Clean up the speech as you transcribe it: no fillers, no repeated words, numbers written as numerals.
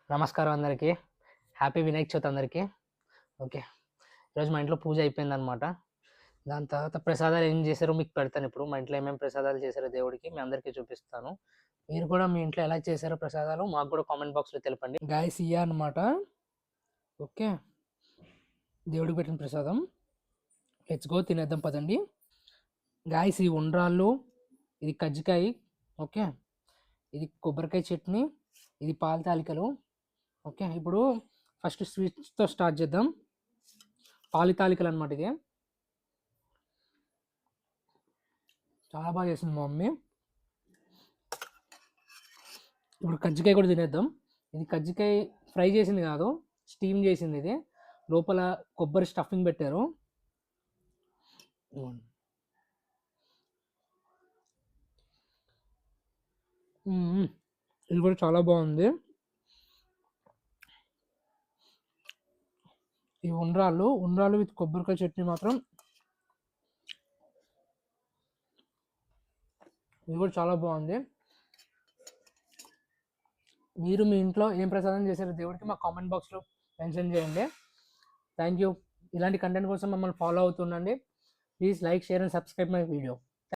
నమస్కారం అందరికీ. హ్యాపీ వినాయక చవితి అందరికీ. ఓకే. ఈరోజు మా ఇంట్లో పూజ అయిపోయిందనమాట. దాని తర్వాత ప్రసాదాలు ఏం చేశారో మీకు పెడతాను ఇప్పుడు. మా ఇంట్లో ఏమేమి ప్రసాదాలు చేశారో దేవుడికి మీ అందరికీ చూపిస్తాను. మీరు కూడా మీ ఇంట్లో ఎలా చేశారో ప్రసాదాలు మాకు కూడా కామెంట్ బాక్స్లో తెలపండి. గాయస్ ఇయ్య అనమాట. ఓకే, దేవుడికి పెట్టిన ప్రసాదం. లెట్స్ గో, తినేద్దాం పదండి. గాయస్ ఈ ఉండ్రాళ్ళు, ఇది కజ్జికాయ, ఓకే, ఇది కొబ్బరికాయ చట్నీ, ఇది పాల తాలికలు. ఓకే, ఇప్పుడు ఫస్ట్ స్వీట్స్తో స్టార్ట్ చేద్దాం. పాలి తాలికలు అనమాట. ఇది చాలా బాగా చేసింది మా మమ్మీ. ఇప్పుడు కజ్జికాయ కూడా తినేద్దాం. ఇది కజ్జికాయ ఫ్రై చేసింది కాదు, స్టీమ్ చేసింది. ఇది లోపల కొబ్బరి స్టఫింగ్ పెట్టారు. ఇది కూడా చాలా బాగుంది. ఈ ఉండ్రాళ్ళు విత్ కొబ్బరికాయ చట్నీ మాత్రం ఇది కూడా చాలా బాగుంది. మీరు మీ ఇంట్లో ఏం ప్రసాదం చేశారో దేవుడికి మా కామెంట్ బాక్స్లో మెన్షన్ చేయండి. Thank you. ఇలాంటి కంటెంట్ కోసం మమ్మల్ని ఫాలో అవుతుండండి. Please like, share and subscribe my video.